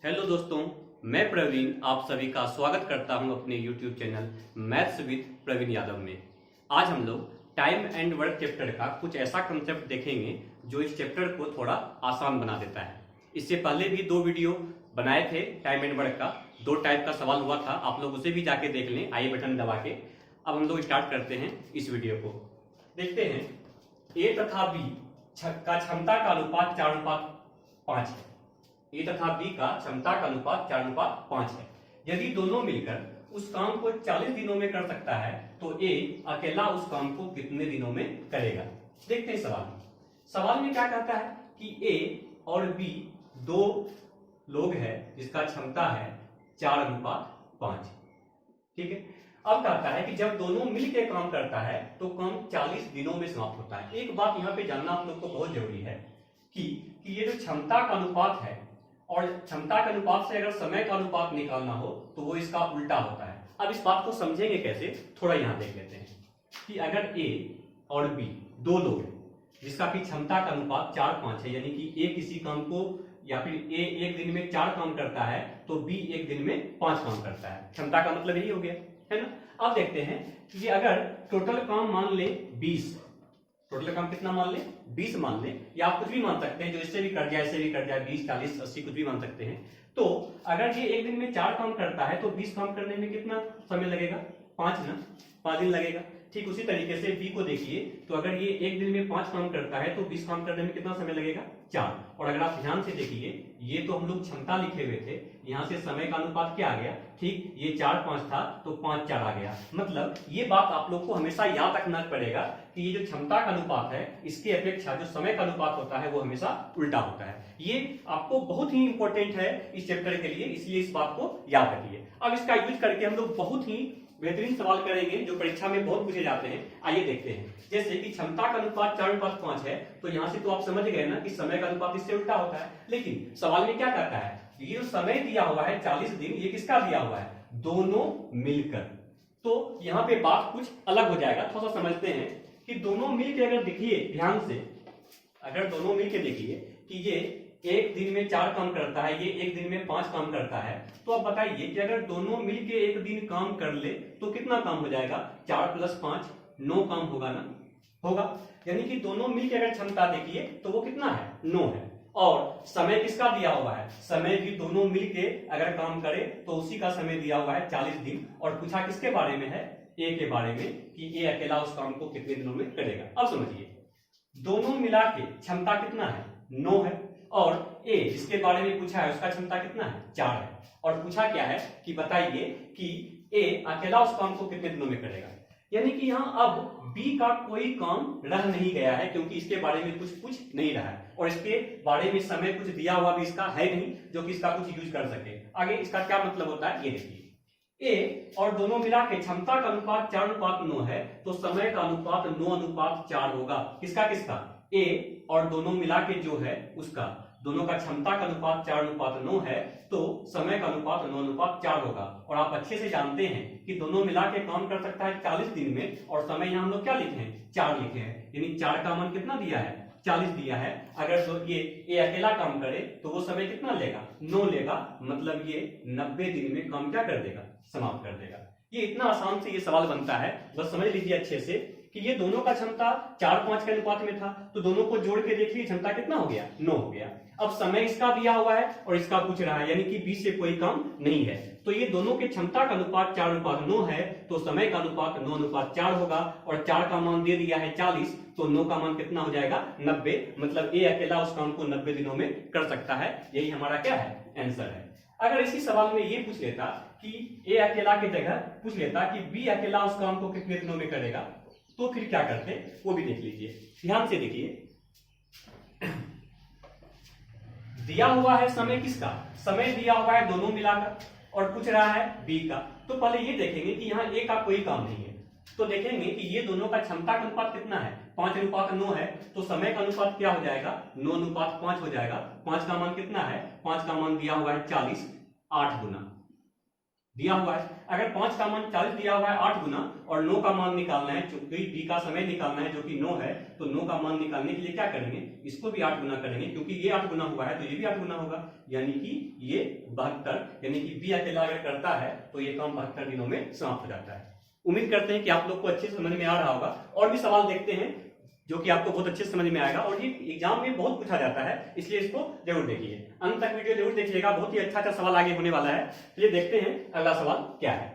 Hello दोस्तों, मैं प्रवीण आप सभी का स्वागत करता हूं अपने YouTube channel maths with Praveen Yadav में। आज हम लोग टाइम एंड वर्क चैप्टर का कुछ ऐसा कंसेप्ट देखेंगे जो इस चैप्टर को थोड़ा आसान बना देता है। इससे पहले भी 2 वीडियो बनाए थे टाइम एंड वर्क का, 2 टाइप का सवाल हुआ था, आप लोग उसे भी जाके देख लें आई बटन दबा के। अब हम लोग स्टार्ट करते हैं इस वीडियो को। देखते हैं ए तथा बी का क्षमता का अनुपात 4:5 है। ए तथा बी का क्षमता का अनुपात 4:5 है। यदि दोनों मिलकर उस काम को 40 दिनों में कर सकता है तो ए अकेला उस काम को कितने दिनों में करेगा। देखते हैं सवाल में क्या कहता है कि ए और बी 2 लोग हैं जिसका क्षमता है 4:5। ठीक है। अब कहता है कि जब दोनों मिलकर काम करता है तो काम 40 दिनों में समाप्त होता है। एक बात यहाँ पे जानना आप लोग को बहुत जरूरी है कि ये जो क्षमता का अनुपात है और क्षमता के अनुपात से अगर समय का अनुपात निकालना हो तो वो इसका उल्टा होता है। अब इस बात को समझेंगे कैसे, थोड़ा यहां देख लेते हैं कि अगर ए और बी 2 लोग हैं जिसका की क्षमता का अनुपात 4:5 है, यानी कि ए किसी काम को या फिर ए एक दिन में 4 काम करता है तो बी एक दिन में 5 काम करता है। क्षमता का मतलब यही हो गया, है ना। अब देखते हैं कि अगर टोटल काम मान ले 20, टोटल काम कितना मान ले 20 मान ले, या आप कुछ भी मान सकते हैं जो इससे भी कट जाए, इससे भी कट जाए, 20, 40, 80 कुछ भी मान सकते हैं। तो अगर ये एक दिन में 4 काम करता है तो 20 काम करने में कितना समय लगेगा, 5 दिन लगेगा। ठीक उसी तरीके से बी को देखिए, तो अगर ये एक दिन में 5 काम करता है तो 20 काम करने में कितना समय लगेगा, 4। और अगर आप ध्यान से देखिए, ये तो हम लोग क्षमता लिखे हुए थे, यहाँ से समय का अनुपात क्या आ गया, ठीक ये 4:5 था तो 5:4 आ गया। मतलब ये बात आप लोग को हमेशा याद रखना पड़ेगा कि ये जो क्षमता का अनुपात है इसकी अपेक्षा जो समय का अनुपात होता है वो हमेशा उल्टा होता है। ये आपको बहुत ही इंपॉर्टेंट है इस चैप्टर के लिए, इसलिए इस बात को याद रखिए। अब इसका यूज करके हम लोग बहुत ही बेहतरीन सवाल करेंगे जो परीक्षा में बहुत पूछे जाते हैं। आइए देखते हैं। जैसे कि क्षमता का अनुपात 4:5 है तो यहां से तो आप समझ गए ना कि समय का अनुपात इससे उल्टा होता है। लेकिन सवाल में क्या कहता है, ये जो समय दिया हुआ है 40 दिन, ये किसका दिया हुआ है, दोनों मिलकर। तो यहाँ पे बात कुछ अलग हो जाएगा, थोड़ा सा समझते हैं कि दोनों मिलकर अगर देखिए ध्यान से, अगर दोनों मिलकर देखिए कि ये एक दिन में 4 काम करता है, ये एक दिन में 5 काम करता है, तो आप बताइए कि अगर दोनों मिलके एक दिन काम कर ले तो कितना काम हो जाएगा, 4 + 5 9 काम होगा ना, होगा। यानी कि दोनों मिलके अगर क्षमता देखिए तो वो कितना है, 9 है। और समय किसका दिया हुआ है, समय भी दोनों मिलके अगर काम करे तो उसी का समय दिया हुआ है 40 दिन। और पूछा किसके बारे में है, ए के बारे में, कि ए अकेला उस काम को कितने दिनों में करेगा। अब समझिए, दोनों मिला के क्षमता कितना है, 9 है। और ए जिसके बारे में पूछा है उसका क्षमता कितना है, 4 है। और पूछा क्या है कि बताइए कि ए अकेला उस काम को कितने दिनों में करेगा। यानी कि यहाँ अब बी का कोई काम रह नहीं गया है क्योंकि इसके बारे में कुछ पूछ नहीं रहा है और इसके बारे में समय कुछ दिया हुआ भी इसका है नहीं जो कि इसका कुछ यूज कर सके। आगे इसका क्या मतलब होता है ये देखिए, ए और दोनों मिला के क्षमता का अनुपात 4:9 है तो समय का अनुपात 9:4 होगा। किसका किसका, ए और दोनों मिला के जो है उसका, दोनों का क्षमता का अनुपात 4:9 है तो समय का अनुपात 9:4 होगा। और आप अच्छे से जानते हैं कि दोनों मिला के काम कर सकता है 40 दिन में, और समय यहाँ हम लोग क्या लिखे हैं, 4 लिखे हैं। यानी 4 का मान कितना दिया है, 40 दिया है। अगर तो ये ए अकेला काम करे तो वो समय कितना लेगा, 9 लेगा। मतलब ये 90 दिन में काम क्या कर देगा, समाप्त कर देगा। ये इतना आसान से ये सवाल बनता है, बस समझ लीजिए अच्छे से कि ये दोनों का क्षमता 4:5 के अनुपात में था तो दोनों को जोड़ के देखिए क्षमता कितना हो गया, 9 हो गया। अब समय इसका दिया हुआ है और इसका पूछ रहा है, यानी कि बी से कोई काम नहीं है। तो ये दोनों के क्षमता का अनुपात 4:9 है तो समय का अनुपात 9:4 होगा। और 4 का मान दे दिया है 40 तो 9 का मान कितना हो जाएगा, 90। मतलब ए अकेला उस काम को 90 दिनों में कर सकता है। यही हमारा क्या है, आंसर है। अगर इसी सवाल में ये पूछ लेता कि ए अकेला की जगह पूछ लेता कि बी अकेला उस काम को कितने दिनों में करेगा तो फिर क्या करते, वो भी देख लीजिए। ध्यान से देखिए, दिया हुआ है समय किसका, समय दिया हुआ है दोनों मिलाकर और पूछ रहा है बी का। तो पहले ये देखेंगे कि यहाँ ए का कोई काम नहीं है तो देखेंगे कि ये दोनों का क्षमता का अनुपात कितना है, 5:9 है तो समय का अनुपात क्या हो जाएगा, 9:5 हो जाएगा। 5 का मान कितना है, 5 का मान दिया हुआ है 40, 8 गुना दिया हुआ है। अगर 5 का मान 40 दिया हुआ है 8 गुना, और 9 का मान निकालना है, चूंकि b का समय निकालना है जो कि 9 है, तो 9 का मान निकालने के लिए क्या करेंगे, इसको भी 8 गुना करेंगे, क्योंकि ये 8 गुना हुआ है तो ये भी 8 गुना होगा, यानी कि ये 72, यानी कि b अकेला अगर करता है तो ये काम 72 दिनों में समाप्त हो जाता है। उम्मीद करते हैं कि आप लोग को अच्छे से समझ में आ रहा होगा। और भी सवाल देखते हैं जो कि आपको बहुत अच्छे से समझ में आएगा, और ये एग्जाम में बहुत पूछा जाता है, इसलिए इसको जरूर देखिए, अंत तक वीडियो जरूर देखिएगा, बहुत ही अच्छा सवाल आगे होने वाला है। चलिए देखते हैं अगला सवाल क्या है।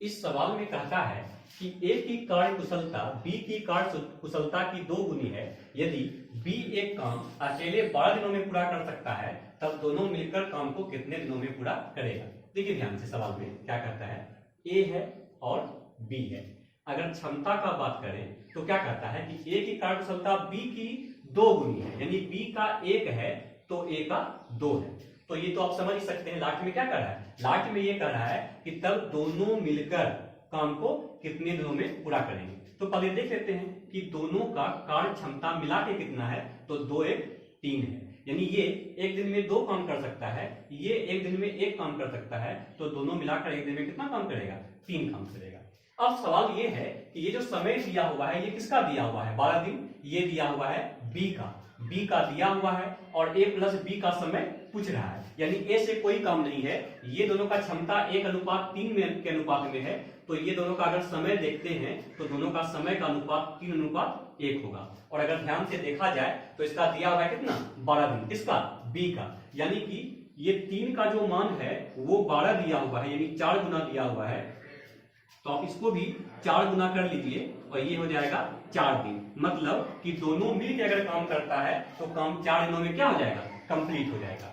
इस सवाल में कहता है कि ए की कार्य कुशलता बी की कार्य कुशलता की 2 गुनी है। यदि बी एक काम अकेले 12 दिनों में पूरा कर सकता है, तब दोनों मिलकर काम को कितने दिनों में पूरा करेगा। देखिए ध्यान से, सवाल में क्या कहता है, ए है और बी है। अगर क्षमता का बात करें तो क्या कहता है कि ए की कार्य कुशलता बी की 2 गुनी है, यानी बी का 1 है तो ए का 2 है। तो ये तो आप समझ ही सकते हैं लास्ट में क्या कर रहा है, लास्ट में ये कह रहा है कि तब दोनों मिलकर काम को कितने दिनों में पूरा करेंगे। तो पहले देख लेते हैं कि दोनों का कार्य क्षमता मिला के कितना है, तो 2 1 3 है, यानी ये एक दिन में 2 काम कर सकता है, ये एक दिन में 1 काम कर सकता है, तो दोनों मिलाकर एक दिन में कितना काम करेगा, 3 काम करेगा। अब सवाल ये है कि ये जो समय दिया हुआ है ये किसका दिया हुआ है, 12 दिन, ये दिया हुआ है बी का दिया हुआ है, और a प्लस बी का समय पूछ रहा है, यानी ए से कोई काम नहीं है। ये दोनों का क्षमता 1:3 में के अनुपात में है, तो ये दोनों का अगर समय देखते हैं तो दोनों का समय का अनुपात 3:1 होगा। और अगर ध्यान से देखा जाए तो इसका दिया हुआ है कितना, 12 दिन, किसका, बी का, यानी कि ये 3 का जो मान है वो 12 दिया हुआ है, यानी 4 गुना दिया हुआ है, तो आप इसको भी 4 गुना कर लीजिए और ये हो जाएगा 4 दिन। मतलब कि दोनों मिलकर अगर काम करता है तो काम 4 दिनों में क्या हो जाएगा, कंप्लीट हो जाएगा,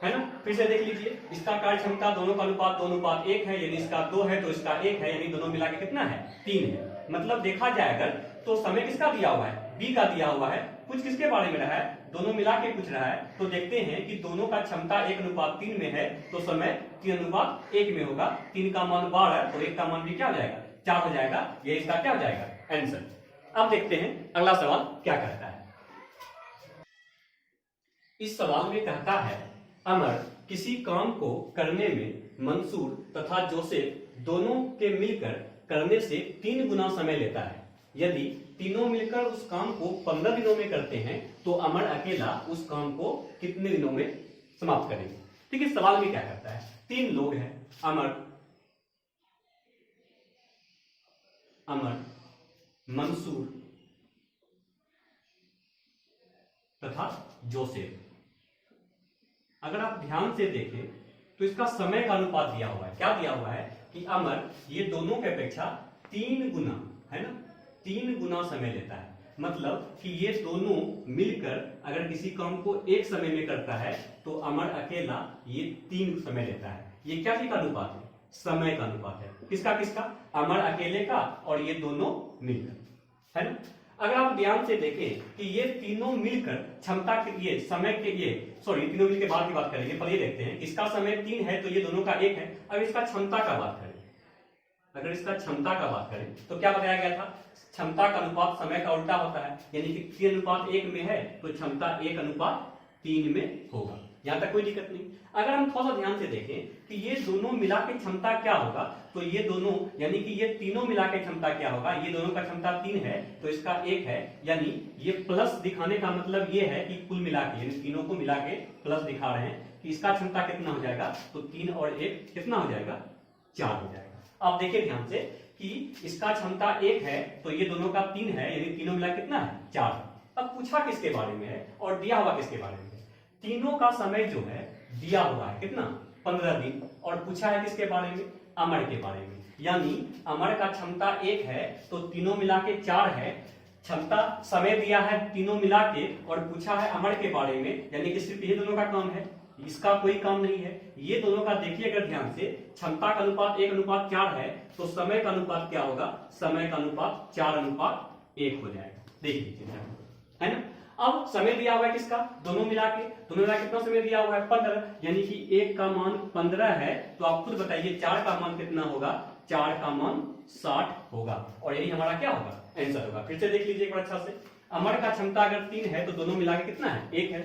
है ना। फिर से देख लीजिए, इसका कार्य क्षमता दोनों का अनुपात 2:1 है, यानी इसका 2 है तो इसका 1 है, यानी दोनों मिला के कितना है, 3 है। मतलब देखा जाए अगर तो समय किसका दिया हुआ है, बी का दिया हुआ है, कुछ किसके बारे में रहा है, दोनों मिला के पूछ रहा है। तो देखते हैं कि दोनों का क्षमता 1:3 में है, तो समय 3:1 में होगा। 3 का मान 12 तो 1 का मान भी क्या हो जाएगा, 4 हो जाएगा। ये इसका क्या हो जाएगा, आंसर। अब देखते हैं अगला सवाल क्या कहता है। इस सवाल में कहता है, अमर किसी काम को करने में मंसूर तथा जोसेफ दोनों के मिलकर करने से 3 गुना समय लेता है। यदि तीनों मिलकर उस काम को 15 दिनों में करते हैं तो अमर अकेला उस काम को कितने दिनों में समाप्त करेंगे। ठीक है, सवाल में क्या करता है, 3 लोग हैं, अमर, मंसूर तथा जोसेफ। अगर आप ध्यान से देखें तो इसका समय का अनुपात दिया हुआ है, क्या दिया हुआ है कि अमर ये दोनों की अपेक्षा 3 गुना, है ना, 3 गुना समय लेता है। मतलब कि ये दोनों मिलकर अगर किसी काम को एक समय में करता है तो अमर अकेला ये 3 समय लेता है। ये क्या चीज का अनुपात है, समय का अनुपात है, किसका किसका, अमर अकेले का और ये दोनों मिलकर, है ना। अगर आप ध्यान से देखें कि ये तीनों मिलकर क्षमता के लिए, समय के लिए, सॉरी तीनों मिलकर बाद की बात करेंगे, पहले देखते हैं। इसका समय 3 है तो ये दोनों का 1 है। अगर इसका क्षमता का बात करें, अगर इसका क्षमता का बात करें तो क्या बताया गया था, क्षमता का अनुपात समय का उल्टा होता है, यानी कि 3:1 में है तो क्षमता 1:3 में होगा। यहां तक कोई दिक्कत नहीं। अगर हम थोड़ा सा ध्यान से देखें कि ये दोनों मिला के क्षमता क्या होगा, तो ये दोनों यानी कि ये तीनों मिला के क्षमता क्या होगा, ये दोनों का क्षमता 3 है तो इसका 1 है, यानी ये प्लस दिखाने का मतलब ये है कि कुल मिला के, यानी तीनों को मिला के प्लस दिखा रहे हैं कि इसका क्षमता कितना हो जाएगा, तो 3 और 1 कितना हो जाएगा, 4 हो जाएगा। अब देखिए ध्यान से कि इसका क्षमता 1 है तो ये दोनों का 3 है, यानी तीनों मिला कितना है, 4। अब पूछा किसके बारे में है और दिया हुआ किसके बारे में है। तीनों का समय जो है दिया हुआ है कितना, 15 दिन, और पूछा है किसके बारे में, अमर के बारे में। यानी अमर का क्षमता 1 है तो तीनों मिला के 4 है, क्षमता समय दिया है तीनों मिला के, और पूछा है अमर के बारे में, यानी कि सिर्फ ये दोनों का काम है, इसका कोई काम नहीं है। ये दोनों का देखिए अगर ध्यान से, क्षमता का अनुपात 1:4 है तो समय का अनुपात क्या होगा, समय का अनुपात 4:1 हो जाएगा। देख लीजिए, है ना। अब समय दिया हुआ है किसका, दोनों मिला के कितना समय दिया हुआ है, 15, यानी कि 1 का मान 15 है, तो आप खुद बताइए 4 का मान कितना होगा, 4 का मान 60 होगा, और यही हमारा क्या होगा, आंसर होगा। फिर से देख लीजिए एक बार अच्छा से, अमर का क्षमता अगर 3 है तो दोनों मिला के कितना है, 1 है,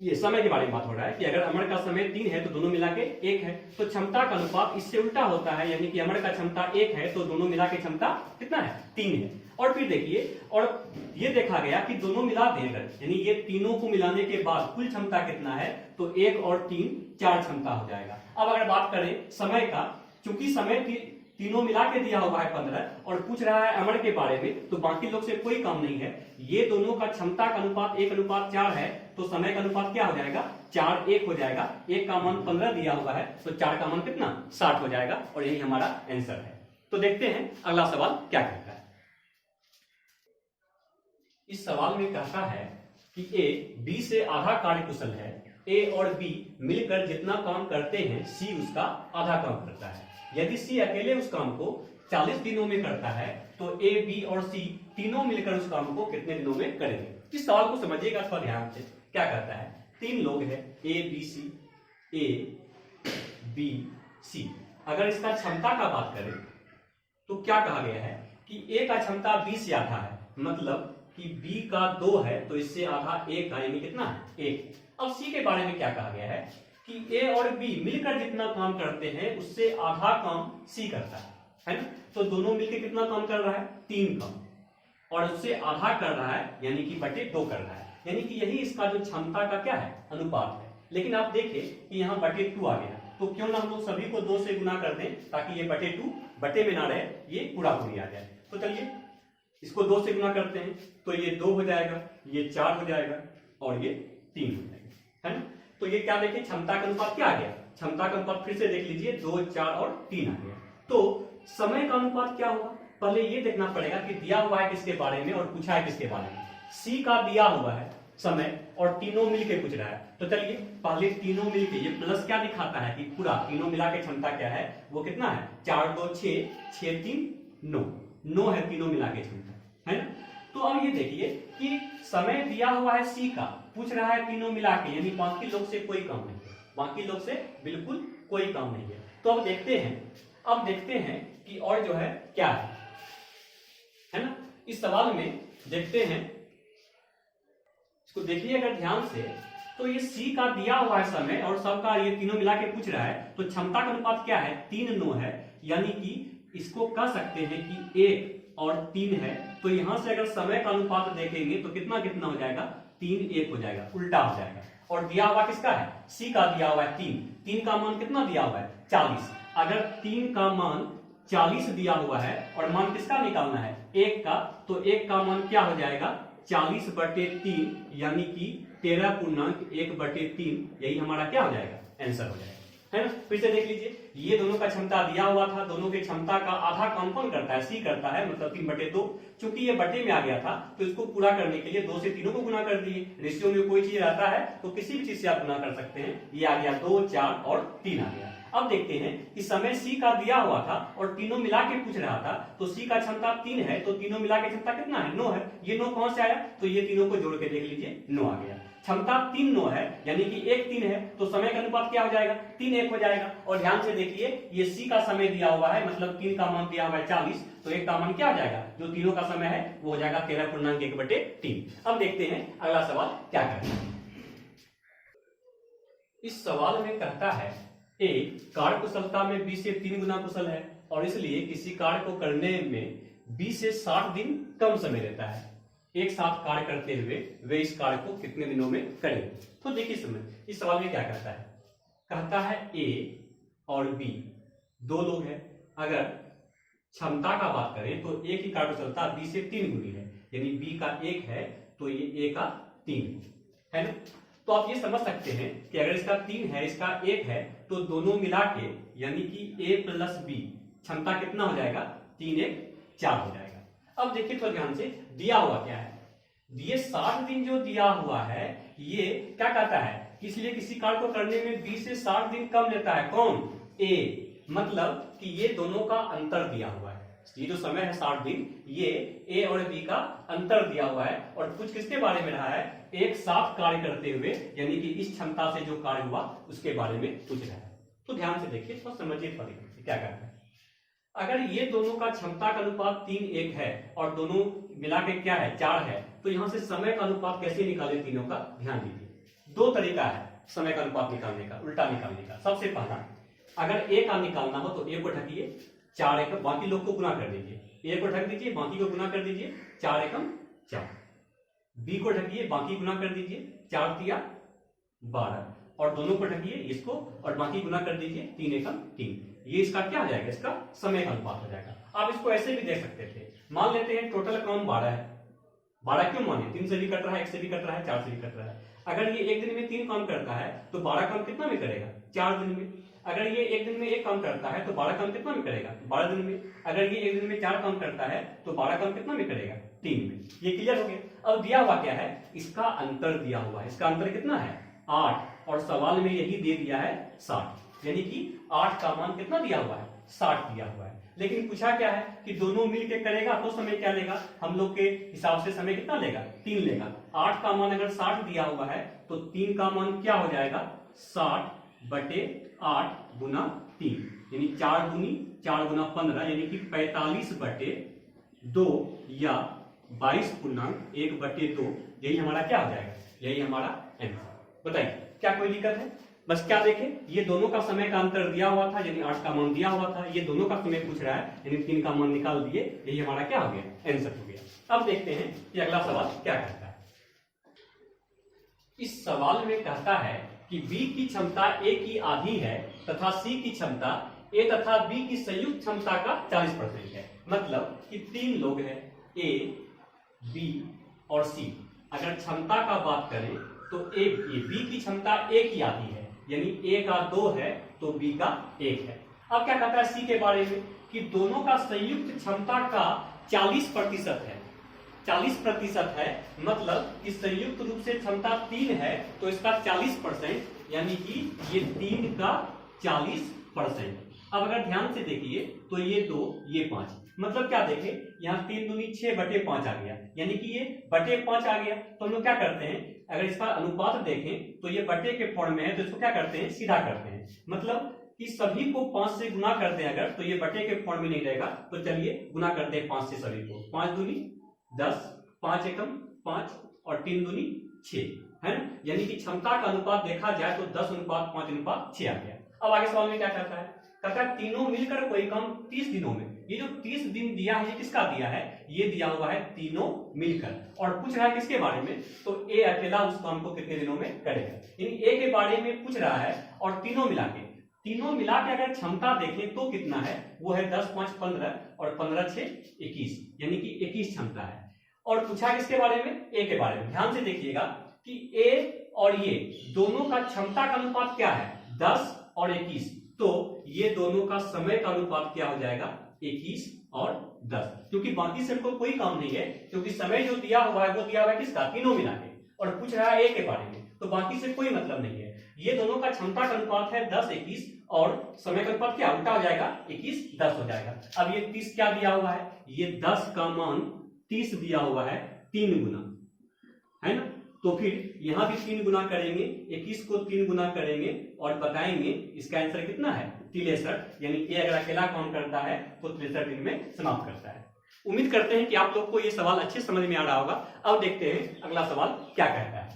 ये समय के बारे में बात हो रहा है कि अगर अमर का समय 3 है तो दोनों मिला के 1 है, तो क्षमता का अनुपात इससे उल्टा होता है, यानी कि अमर का क्षमता 1 है तो दोनों मिला के क्षमता कितना है, 3 है। और फिर देखिए, और ये देखा गया कि दोनों मिला दें अगर, यानी ये तीनों को मिलाने के बाद कुल क्षमता कितना है, तो 1 और 3 4 क्षमता हो जाएगा। अब अगर बात करें समय का, चूंकि समय तीनों मिला के दिया हुआ है 15 और पूछ रहा है अमर के बारे में, तो बाकी लोग से कोई काम नहीं है। ये दोनों का क्षमता का अनुपात 1:4 है, तो समय का अनुपात क्या हो जाएगा, 4:1 हो जाएगा। 1 का मान 15 दिया हुआ है तो 4 का मान कितना, 60 हो जाएगा, और यही हमारा आंसर है। तो देखते हैं अगला सवाल क्या कहता है। इस सवाल में कहता है कि ए बी से आधा कार्य कुशल है, ए और बी मिलकर जितना काम करते हैं सी उसका आधा काम करता है। यदि सी अकेले उस काम को 40 दिनों में करता है तो ए बी और सी तीनों मिलकर उस काम को कितने दिनों में करेंगे। इस सवाल को समझिएगा थोड़ा ध्यान से। क्या कहता है, 3 लोग हैं A B C, A B C. अगर इसका क्षमता का बात करें तो क्या कहा गया है कि ए का क्षमता 20 से आधा है, मतलब कि बी का 2 है तो इससे आधा 1 का, यानी कितना है 1। अब सी के बारे में क्या कहा गया है कि ए और बी मिलकर जितना काम करते हैं उससे आधा काम सी करता है ना। तो दोनों मिलकर कितना काम कर रहा है, 3 काम, और उससे आधा कर रहा है यानी कि बटे 2 कर रहा है, यानी कि यही इसका जो क्षमता का क्या है, अनुपात है। लेकिन आप देखिए कि यहाँ बटे 2 आ गया, तो क्यों ना हम लोग सभी को 2 से गुना कर दें ताकि ये बटे 2 बटे में ना रहे, ये पूरा पूरी आ जाए। तो चलिए इसको 2 से गुना करते हैं तो ये 2 हो जाएगा, ये 4 हो जाएगा और ये 3 हो जाएगा, है ना। तो ये क्या देखिए, क्षमता का अनुपात क्या आ गया, क्षमता का अनुपात फिर से देख लीजिए, 2, 4 और 3 आ गया। तो समय का अनुपात क्या होगा, पहले ये देखना पड़ेगा कि दिया हुआ है किसके बारे में और पूछा है किसके बारे में। सी का दिया हुआ है समय और तीनों मिलके पूछ रहा है, तो चलिए पहले तीनों मिलके, ये प्लस क्या दिखाता है कि पूरा तीनों मिला के क्षमता क्या है, वो कितना है, 4, 2, 6, 6, 3, 9 है तीनों मिला के क्षमता, है ना। तो अब ये देखिए कि समय दिया हुआ है सी का, पूछ रहा है तीनों मिला के, यानी बाकी लोग से कोई काम नहीं है, बाकी लोग से बिल्कुल कोई काम नहीं है। तो अब देखते हैं कि और जो है क्या है ना। इस सवाल में देखते हैं, इसको देखिए अगर ध्यान से, तो ये सी का दिया हुआ है समय और सबका ये तीनों मिला के पूछ रहा है, तो क्षमता का अनुपात क्या है, 3, 9 है, यानी कि इसको कह सकते हैं कि 1 और 3 है। तो यहां से अगर समय का अनुपात देखेंगे तो कितना कितना हो जाएगा, 3, 1 हो जाएगा, उल्टा हो जाएगा। और दिया हुआ किसका है, सी का दिया हुआ है 3 का मान कितना दिया हुआ है, 40। अगर 3 का मान 40 दिया हुआ है और मान किसका निकालना है, 1 का, तो 1 का मान क्या हो जाएगा, 40/3, यानी कि 13.1/3, यही हमारा क्या हो जाएगा, आंसर हो जाएगा, है ना। फिर से देख लीजिए, ये दोनों का क्षमता दिया हुआ था, दोनों की क्षमता का आधा काम कौन करता है, सी करता है, मतलब 3/2। चूंकि ये बटे में आ गया था तो इसको पूरा करने के लिए 2 से तीनों को गुना कर दिए। रेशियो में कोई चीज रहता है तो किसी भी चीज से आप गुना कर सकते हैं। ये आ गया 2, 4 और 3 आ गया। अब देखते हैं कि समय सी का दिया हुआ था और तीनों मिला के पूछ रहा था, तो सी का क्षमता 3 है, तो तीनों मिला के क्षमता कितना है, 9 है। ये 9 कहां से आया, तो ये तीनों को जोड़ के देख लीजिए, 9 आ गया। क्षमता 3, 9 है, यानी कि 1, 3 है, तो समय का अनुपात क्या हो जाएगा, 3, 1 हो जाएगा। और ध्यान से देखिए, ये सी का समय दिया हुआ है, मतलब 3 का मान दिया हुआ है 40, तो 1 का मान क्या हो जाएगा, जो तीनों का समय है वो हो जाएगा 13.1/3। अब देखते हैं अगला सवाल क्या कहता है। इस सवाल में कहता है, ए कार्य कुशलता में बी से 3 गुना कुशल है और इसलिए किसी कार्य को करने में बी से 60 दिन कम समय लेता है। एक साथ कार्य करते हुए वे इस कार्य को कितने दिनों में करेंगे। तो देखिए समझ, इस सवाल में क्या कहता है, कहता है ए और बी 2 लोग हैं। अगर क्षमता का बात करें तो ए की कार्य कुशलता बी से 3 गुनी है, यानी बी का 1 है तो ये ए का 3 है ना। तो आप ये समझ सकते हैं कि अगर इसका 3 है, इसका 1 है, तो दोनों मिला के यानी कि ए प्लस बी क्षमता कितना हो जाएगा, 3, 1, 4 हो जाएगा। अब देखिए थोड़ा ध्यान से, दिया हुआ क्या है, ये 60 दिन जो दिया हुआ है, ये क्या कहता है, इसलिए किसी कार्य को करने में 20 से 60 दिन कम लेता है। कौन, ए, मतलब कि ये दोनों का अंतर दिया हुआ है। ये जो समय है 60 दिन, ये ए और बी का अंतर दिया हुआ है और कुछ किसके बारे में रहा है, एक साथ कार्य करते हुए, यानी कि इस क्षमता से जो कार्य हुआ उसके बारे में पूछ रहा है। तो ध्यान से देखिए, थोड़ा समझिए क्या करता है। अगर ये दोनों का क्षमता का अनुपात 3, 1 है और दोनों मिला के क्या है, 4 है, तो यहां से समय का अनुपात कैसे निकाले तीनों का, ध्यान दीजिए। दो तरीका है समय का अनुपात निकालने का, उल्टा निकालने का। सबसे पहला, अगर ए का निकालना हो तो ए को ढकिए, 4 एकम, बाकी लोग को गुना कर दीजिए। ए को ढक दीजिए, बाकी को गुना कर दीजिए, 4 एकम 4। बी को ढकिए, बाकी गुना कर दीजिए, 4 तिया 12, और दोनों को ढकिए इसको और बाकी गुना कर दीजिए, 3 एकम 3। ये इसका क्या आ जाएगा, इसका समय का अनुपात हो जाएगा। आप इसको ऐसे भी देख सकते थे, मान लेते हैं टोटल क्रम 12 है। 12 क्यों माने, 3 से भी कट रहा है, 1 से भी कट रहा है, 4 से भी कट रहा है। अगर ये एक दिन में 3 काम करता है तो 12 काम कितना में करेगा, 4 दिन में। अगर ये एक दिन में 1 काम करता है तो 12 काम कितना में करेगा, 12 दिन में। अगर ये एक दिन में 4 काम करता है तो 12 काम कितना में करेगा, 3 में। ये क्लियर हो गया। अब दिया हुआ क्या है, इसका अंतर दिया हुआ है। इसका अंतर कितना है, 8, और सवाल में यही दे दिया है 60, यानी कि 8 का मान कितना दिया हुआ है, 60 दिया हुआ है। लेकिन पूछा क्या है कि दोनों मिलके करेगा तो समय क्या लेगा, हम लोग के हिसाब से समय कितना लेगा, 3 लेगा। 8 का मान अगर 60 दिया हुआ है तो 3 का मान क्या हो जाएगा, 60/8 गुना 3, यानी 4 दूनी 4 गुना 15, यानी कि 45/2 या 22/1/2। यही हमारा क्या हो जाएगा, यही हमारा आंसर। बताइए क्या कोई दिक्कत है। बस क्या देखें, ये दोनों का समय का अंतर दिया हुआ था, यानी 8 का मान दिया हुआ था, ये दोनों का समय पूछ रहा है, यानी 3 का मान निकाल दिए, यही हमारा क्या हो गया, आंसर हो गया। अब देखते हैं कि अगला सवाल क्या कहता है। इस सवाल में कहता है कि B की क्षमता A की आधी है तथा C की क्षमता A तथा B की संयुक्त क्षमता का 40% है। मतलब कि 3 लोग हैं, A, B और C। अगर क्षमता का बात करें तो B की क्षमता A की आधी है, यानी A का 2 है तो B का 1 है। अब क्या कहता है C के बारे में कि दोनों का संयुक्त क्षमता का 40% है। 40% है, मतलब कि संयुक्त रूप से क्षमता 3 है तो इसका 40%, यानी कि ये 3 का 40%। अब अगर ध्यान से देखिए तो ये 2 ये 5, मतलब क्या देखें, यहाँ 3 दूनी 6/5 आ गया, यानी कि ये बटे 5 आ गया। तो हम लोग क्या करते हैं, अगर इसका अनुपात देखें तो ये बटे के फॉर्म में है, तो इसको क्या करते हैं, सीधा करते हैं। मतलब कि सभी को 5 से गुना करते हैं अगर, तो ये बटे के फॉर्म में नहीं रहेगा। तो चलिए गुना करते हैं 5 से सभी को। 5 दूनी 10, 5 एकम 5 और 3 दूनी 6, है ना। यानी कि क्षमता का अनुपात देखा जाए तो 10:5:6 आ गया। अब आगे सवाल में क्या कहता है, कहता है तीनों मिलकर कोई काम 30 दिनों में। ये जो 30 दिन दिया है ये किसका दिया है, ये दिया हुआ है तीनों मिलकर, और पूछ रहा है किसके बारे में, तो ए अकेला उस काम को कितने दिनों में करेगा। यानी ए के बारे में पूछ रहा है और तीनों मिला के अगर क्षमता देखें तो कितना है, वो है 10×5=15 और 15×6=21, यानी कि 21 क्षमता है। और पूछा किसके बारे में, ए के बारे में। ध्यान से देखिएगा कि ए और ये दोनों का क्षमता का अनुपात क्या है, 10 और 21, तो ये दोनों का समय का अनुपात क्या हो जाएगा, 21 और 10, क्योंकि बाकी सबको कोई काम नहीं है, क्योंकि समय जो दिया हुआ है वो दिया हुआ है किसका, तीनों मिला के, और पूछ रहा है ए के बारे में, तो बाकी से कोई मतलब नहीं है। ये दोनों का क्षमता का अनुपात है 10:21 और समय का अनुपात क्या उल्टा हो जाएगा, 21:10 हो जाएगा। अब ये 30 क्या दिया हुआ है, ये 10 का मान 30 दिया हुआ है 3 गुना, है ना। तो फिर यहां भी 3 गुना करेंगे, 21 को 3 गुना करेंगे और बताएंगे इसका आंसर कितना है, 63, यानी ए अगर अकेला काम करता है तो 63 दिन में समाप्त करता है। उम्मीद करते हैं कि आप लोग को ये सवाल अच्छे समझ में आ रहा होगा। अब देखते हैं अगला सवाल क्या कहता है।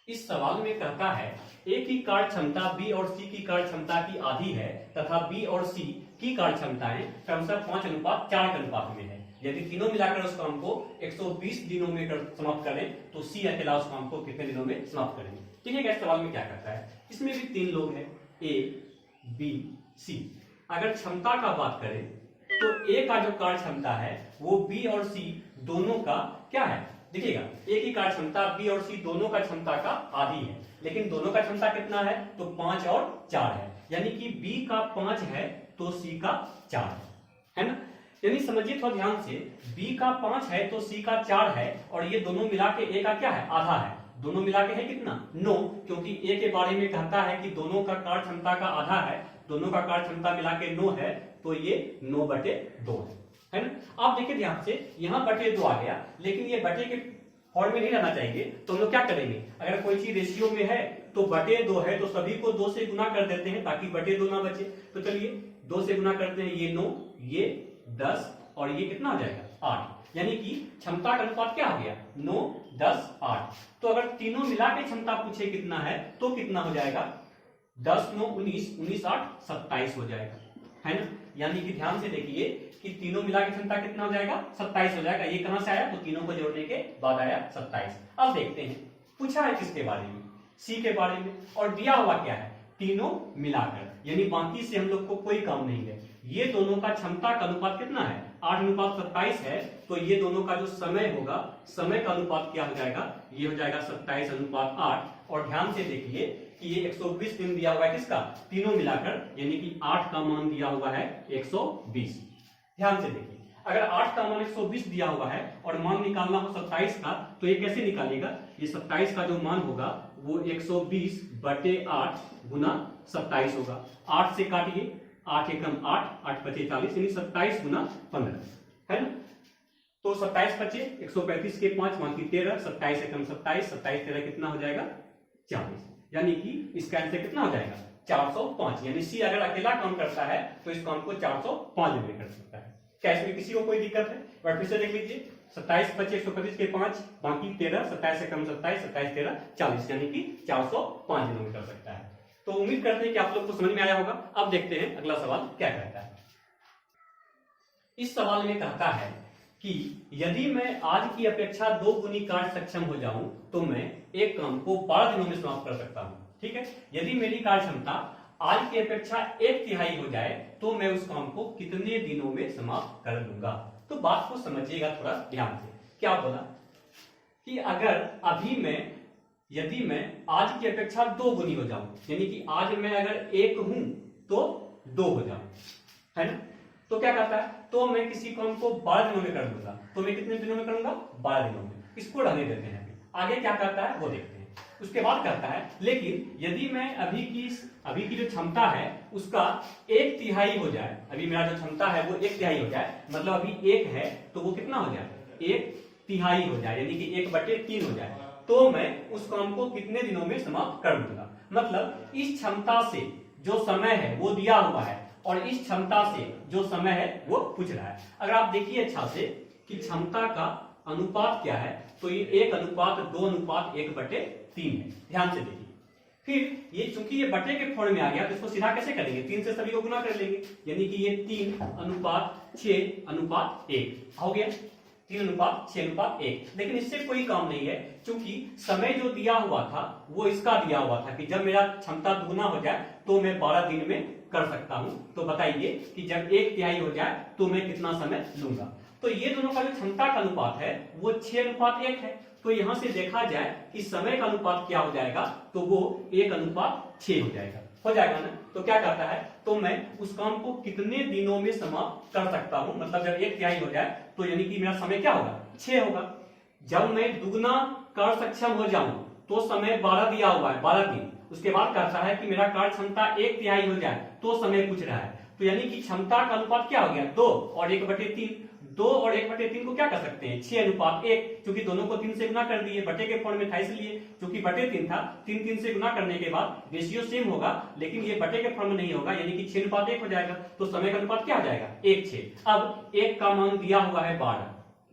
इस सवाल में कहता है ए की कार्य क्षमता बी और सी की कार्य क्षमता की आधी है तथा बी और सी की कार्य क्षमताएं क्रमशः 5:4 के अनुपात में है। यदि तीनों मिलाकर उस काम को 120 दिनों में समाप्त करें तो सी अकेला उस काम को कितने दिनों में समाप्त करेंगे। ठीक है, इस सवाल में क्या कहता है, इसमें भी 3 लोग हैं, ए, बी, सी। अगर क्षमता का बात करें तो ए का जो कार्य क्षमता है वो बी और सी दोनों का क्या है, देखिएगा ए की कार्य क्षमता बी और सी दोनों का क्षमता का आधी है, लेकिन दोनों का क्षमता कितना है, तो 5 और 4 है, यानी कि बी का 5 है तो सी का 4 है ना। यानी समझिए थोड़ा ध्यान से, B का 5 है तो C का 4 है, और ये दोनों मिला के A का क्या है, आधा है। दोनों मिला के है कितना, 9, क्योंकि A के बारे में कहता है कि दोनों का कार्य क्षमता का आधा है, दोनों का कार्य क्षमता मिला के 9 है, तो ये 9/2 है ना। आप देखिए ध्यान से, यहाँ बटे 2 आ गया, लेकिन ये बटे के फॉर्म में नहीं रहना चाहिए, तो हम लोग क्या करेंगे, अगर कोई चीज रेशियो में है तो बटे 2 है तो सभी को 2 से गुना कर देते हैं ताकि बटे 2 ना बचे। तो चलिए 2 से गुना करते हैं, ये 9, ये 10 और ये कितना हो जाएगा, 8। यानी कि क्षमता का अनुपात क्या हो गया 9, 10, 8। तो अगर तीनों मिला के क्षमता पूछे कितना है तो कितना हो जाएगा 10, 9, 19, 19, 8, 27 हो जाएगा, है ना। यानी कि ध्यान से देखिए कि तीनों मिला के क्षमता कितना हो जाएगा 27 हो जाएगा। ये कहां से आया तो तीनों को जोड़ने के बाद आया 27। अब देखते हैं पूछा है किसके बारे में, सी के बारे में, और दिया हुआ क्या है तीनों मिलाकर, यानी बाकी से हम लोग को कोई काम नहीं है। ये दोनों का क्षमता का अनुपात कितना है 8:27 है, तो ये दोनों का जो समय होगा समय का अनुपात क्या हो जाएगा ये हो जाएगा 27:8। और ध्यान से देखिए कि ये 120 दिन दिया हुआ है किसका तीनों मिलाकर, यानी कि 8 का मान दिया हुआ है 120। ध्यान से देखिए अगर 8 का मान 120 दिया हुआ है और मान निकालना हो 27 का, तो ये कैसे निकालेगा, ये 27 का जो मान होगा वो 120/8 गुना 27 होगा। 8 से काटिए, 8 एकम 8, 8 पचे 40, यानी 27 गुना 15, है ना। तो 27 बचे 135 के 5 बाकी 13, 27 एकम 27, 27 13 कितना हो जाएगा 40, यानी कि इसका आंसर कितना हो जाएगा 405। यानी सी अगर अकेला काम करता है तो इस काम को 405 में कर सकता है। क्या इसमें किसी को कोई दिक्कत है, और फिर से देख लीजिए 27 बचे 125 के 5 बाकी 13, 27 एकम 27, 27 13 40, यानी कि 405 दिनों में कर सकता है। तो उम्मीद करते हैं कि आप लोग को समझ में आया होगा। अब देखते हैं अगला सवाल क्या कहता है। इस सवाल में कहता है कि यदि मैं आज की अपेक्षा 2 गुनी कार्य सक्षम हो जाऊं तो मैं एक काम को 12 दिनों में समाप्त कर सकता हूं। ठीक है, यदि मेरी कार्य क्षमता आज की अपेक्षा 1/3 हो जाए तो मैं उस काम को कितने दिनों में समाप्त कर लूंगा। तो बात को समझिएगा थोड़ा ध्यान से। क्या बोला कि अगर यदि मैं आज की अपेक्षा 2 गुनी हो जाऊं, यानी कि आज मैं अगर 1 हूं तो 2 हो जाऊं, है ना। तो क्या कहता है, तो मैं किसी काम को 12 दिनों में कर दूंगा। तो मैं कितने दिनों में करूंगा 12 दिनों में। इसको रहने देते हैं, आगे क्या कहता है वो देखते हैं। उसके बाद कहता है लेकिन यदि मैं अभी की जो क्षमता है उसका 1/3 हो जाए, अभी मेरा जो क्षमता है वो 1/3 हो जाए, मतलब अभी 1 है तो वो कितना हो जाए 1/3 हो जाए, यानी कि 1/3 हो जाए, तो मैं उस काम को कितने दिनों में समाप्त कर दूंगा। मतलब इस क्षमता से जो समय है वो दिया हुआ है और इस क्षमता से जो समय है वो पूछ रहा है। अगर आप देखिए अच्छा से कि क्षमता का अनुपात क्या है, तो ये 1:2:1/3 है। ध्यान से देखिए, फिर ये चूंकि ये बटे के फॉर्म में आ गया तो इसको सीधा कैसे करेंगे 3 से सभी को गुना कर लेंगे, यानी कि ये 3:6:1 हो गया, 3:6:1। लेकिन इससे कोई काम नहीं है, क्योंकि समय जो दिया हुआ था वो इसका दिया हुआ था कि जब मेरा क्षमता दुगुना हो जाए तो मैं 12 दिन में कर सकता हूं। तो बताइए कि जब 1/3 हो जाए तो मैं कितना समय लूंगा। तो ये दोनों का जो क्षमता का अनुपात है वो 6:1 है। तो यहां से देखा जाए कि समय का अनुपात क्या हो जाएगा, तो वो 1:6 हो जाएगा ना। तो क्या कहता है, तो मैं उस काम को कितने दिनों में समाप्त कर सकता हूं, मतलब जब 1/3 हो जाए तो यानी कि मेरा समय क्या होगा 6 होगा। जब मैं दुगना कर सक्षम हो जाऊं तो समय 12 दिया हुआ है, 12 दिन। उसके बाद कहता है कि मेरा कार्य क्षमता 1/3 हो जाए तो समय पूछ रहा है, तो यानी कि क्षमता का अनुपात क्या हो गया 2 और 1/3। 2 और 1/3 को क्या कर सकते हैं 6:1, क्योंकि दोनों को 3 से गुना कर दिए, बटे के फॉर्म में था इसलिए, क्योंकि बटे 3 था, 3 से गुना करने के बाद रेशियो सेम होगा, लेकिन ये बटे के फॉर्म में नहीं होगा, यानी कि 6:1 हो जाएगा। तो समय का अनुपात क्या हो जाएगा 1/6। अब 1 का मान दिया हुआ है 12,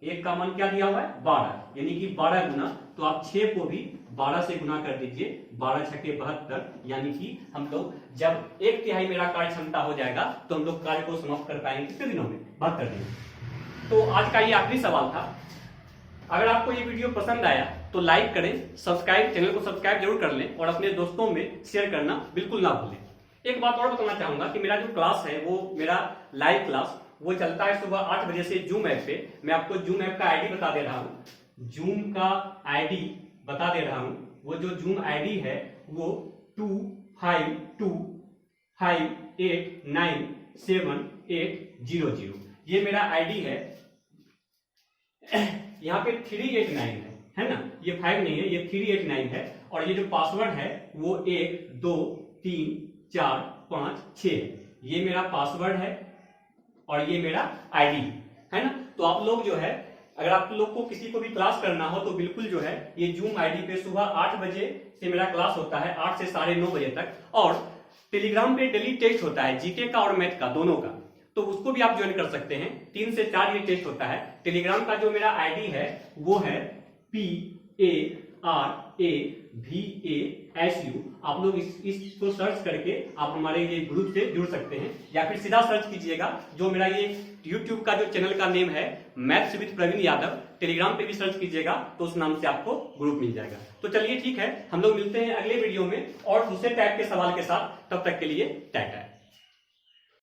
1 का मान क्या दिया हुआ है 12, यानी कि 12 गुना, तो आप 6 को भी 12 से गुना कर दीजिए, 12 छके 72, यानी कि हम लोग जब 1/3 मेरा कार्य क्षमता हो जाएगा तो हम लोग कार्य को समाप्त कर पाएंगे कितने दिनों में 72 दिन। तो आज का ये आखिरी सवाल था। अगर आपको ये वीडियो पसंद आया तो लाइक करें, चैनल को सब्सक्राइब जरूर कर लें और अपने दोस्तों में शेयर करना बिल्कुल ना भूलें। एक बात और बताना चाहूंगा कि मेरा जो क्लास है वो मेरा लाइव क्लास वो चलता है सुबह 8 बजे से जूम ऐप पे। मैं आपको जूम ऐप का आईडी बता दे रहा हूँ, जूम का आईडी बता दे रहा हूँ। वो जो जूम आईडी है वो 252589780, ये मेरा आईडी है। यहाँ पे 389 है ना, ये 5 नहीं है, ये 389 है। और ये जो पासवर्ड है वो 1 2 3 4 5 6 है। ये मेरा पासवर्ड है और ये मेरा आईडी है ना। तो आप लोग जो है, अगर आप लोग को किसी को भी क्लास करना हो तो बिल्कुल जो है ये जूम आईडी पे सुबह 8 बजे से मेरा क्लास होता है, 8 से 9:30 बजे तक। और टेलीग्राम पे डेली टेस्ट होता है जीके का और मैथ का दोनों का। तो उसको भी आप ज्वाइन कर सकते हैं। 3 से 4 ये टेस्ट होता है। टेलीग्राम का जो मेरा आईडी है वो है PARAVASU। आप लोग इसको सर्च करके आप हमारे ये ग्रुप से जुड़ सकते हैं, या फिर सीधा सर्च कीजिएगा जो मेरा ये यूट्यूब का जो चैनल का नेम है maths with Praveen Yadav. Telegram पे भी सर्च कीजिएगा तो उस नाम से आपको ग्रुप मिल जाएगा। तो चलिए ठीक है, हम लोग मिलते हैं अगले वीडियो में और दूसरे टाइप के सवाल के साथ। तब तक के लिए टाटा।